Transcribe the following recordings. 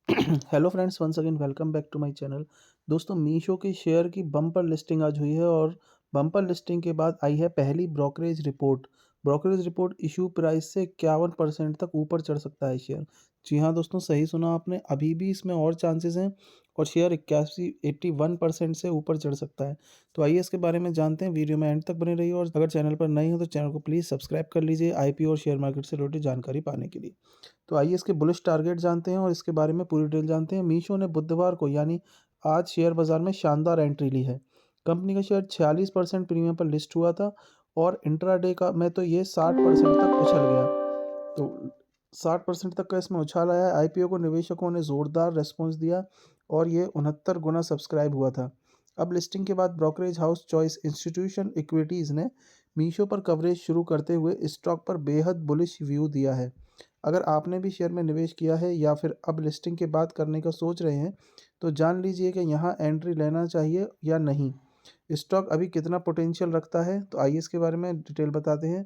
Hello friends, once again welcome back to my channel. दोस्तों, मीशो के share की bumper listing आज हुई है और बम्पर लिस्टिंग के बाद आई है पहली brokerage report. Brokerage report issue price से 51% तक ऊपर चढ़ सकता है शेयर। जी हाँ दोस्तों, सही सुना आपने, अभी भी इसमें और चांसेस हैं और शेयर 81% से ऊपर चढ़ सकता है। तो आइए इसके बारे में जानते हैं, वीडियो में एंड तक बने रहिए और अगर चैनल पर नए हो तो चैनल को प्लीज़ सब्सक्राइब कर लीजिए आईपीओ और शेयर मार्केट से रिलेटेड जानकारी पाने के लिए। तो आइए इसके बुलिश टारगेट जानते हैं और इसके बारे में पूरी डिटेल जानते हैं। मीशो ने बुधवार को यानी आज शेयर बाजार में शानदार एंट्री ली है। कंपनी का शेयर 46% प्रीमियम पर लिस्ट हुआ था और इंट्राडे का में तो ये 60% तक उछल गया। तो 60% तक का इसमें उछाल आया। आईपीओ को निवेशकों ने ज़ोरदार रेस्पॉन्स दिया और ये 69 गुना सब्सक्राइब हुआ था। अब लिस्टिंग के बाद brokerage house choice institution equities ने मीशो पर कवरेज शुरू करते हुए स्टॉक पर बेहद बुलिश व्यू दिया है। अगर आपने भी शेयर में निवेश किया है या फिर अब लिस्टिंग के बाद करने का सोच रहे हैं, तो जान लीजिए कि यहाँ एंट्री लेना चाहिए या नहीं। स्टॉक अभी कितना पोटेंशियल रखता है, तो आइए इसके बारे में डिटेल बताते हैं।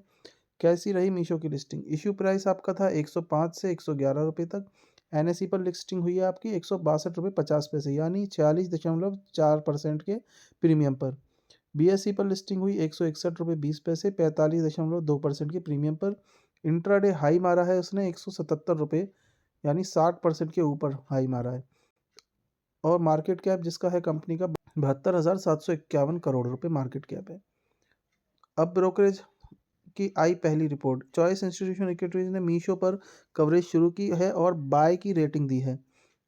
कैसी रही मीशो की लिस्टिंग? इशू प्राइस आपका था 105 से 111 रुपये तक। एनएसई पर लिस्टिंग हुई है आपकी 162 रुपये 50 पैसे यानी 46.4% के प्रीमियम पर। बीएसई पर लिस्टिंग हुई 161 रुपये 20 पैसे 45.2% के प्रीमियम पर। इंट्राडे हाई मारा है उसने 177 रुपये यानी 60% के ऊपर हाई मारा है और मार्केट कैप जिसका है कंपनी का 72,751 करोड़ रुपए मार्केट कैप है। अब ब्रोकरेज की आई पहली रिपोर्ट। चॉइस इंस्टीट्यूशन इक्विटीज ने मीशो पर कवरेज शुरू की है और बाय की रेटिंग दी है।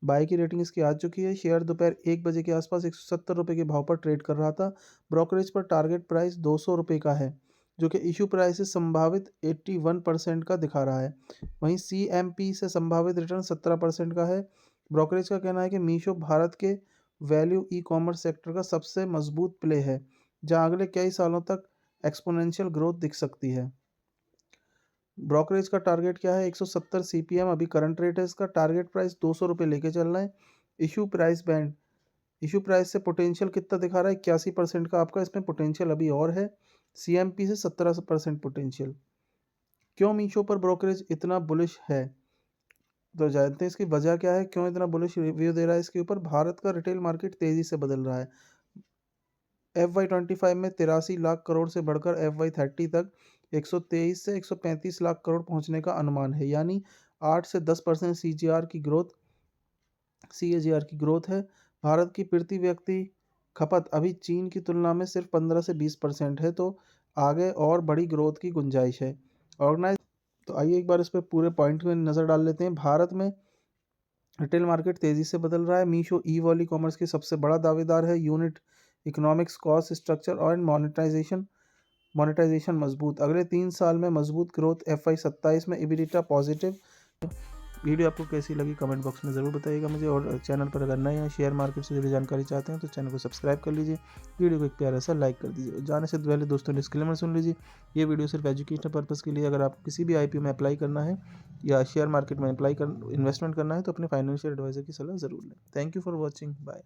बाय की रेटिंग इसकी आ चुकी है। शेयर दोपहर 1 बजे के आसपास 170 रुपये के भाव पर ट्रेड कर रहा था। ब्रोकरेज पर टारगेट प्राइस 200 रुपये का है, जो कि इशू प्राइस से संभावित 81% का दिखा रहा है। वहीं CMP से संभावित रिटर्न 17% का है। ब्रोकरेज का कहना है कि मीशो भारत के वैल्यू ई कॉमर्स सेक्टर का सबसे मजबूत प्ले है, जहां अगले कई सालों तक एक्सपोनेंशियल ग्रोथ दिख सकती है। ब्रोकरेज का टारगेट क्या है? 170 CPM अभी करंट रेट है इसका। टारगेट प्राइस 200 रुपये लेके चल रहा है। Issue price band, issue price से पोटेंशियल कितना दिखा रहा है? 81% का आपका इसमें पोटेंशियल अभी और है। CMP से 17% पोटेंशियल। क्यों मीशो पर ब्रोकरेज इतना बुलिश है, तो जानते हैं इसकी वजह क्या है, क्यों इतना बुलिश रिव्यू दे रहा है इसके ऊपर। भारत का रिटेल मार्केट तेजी से बदल रहा है। FY25 में 83 लाख करोड़ से बढ़कर FY30 तक 123 से 135 लाख करोड़ पहुंचने का अनुमान है, यानी 8 से 10% CAGR की ग्रोथ है। भारत की प्रति व्यक्ति खपत अभी चीन की तुलना में सिर्फ 15 से 20% है, तो आगे और बड़ी ग्रोथ की गुंजाइश है। ऑर्गेनाइज तो आइए एक बार इस पर पूरे पॉइंट में नज़र डाल लेते हैं। भारत में रिटेल मार्केट तेज़ी से बदल रहा है। मीशो ई कॉमर्स की सबसे बड़ा दावेदार है। यूनिट इकोनॉमिक्स, कॉस्ट स्ट्रक्चर और मोनेटाइजेशन मजबूत। अगले 3 साल में मजबूत ग्रोथ। FY27 में EBITDA पॉजिटिव। वीडियो आपको कैसी लगी कमेंट बॉक्स में ज़रूर बताइएगा मुझे, और चैनल पर अगर नए हैं, शेयर मार्केट से जुड़ी जानकारी चाहते हैं तो चैनल को सब्सक्राइब कर लीजिए। वीडियो को एक प्यारा सा लाइक कर दीजिए। जाने से पहले दोस्तों डिस्क्लेमर सुन लीजिए। ये वीडियो सिर्फ एजुकेशनल पर्पज़ के लिए। अगर आपको किसी भी IPO में अप्लाई करना है या शेयर मार्केट में इन्वेस्टमेंट करना है तो अपने फाइनेंशियल एडवाइजर की सलाह ज़रूर लें। Thank you for watching, bye.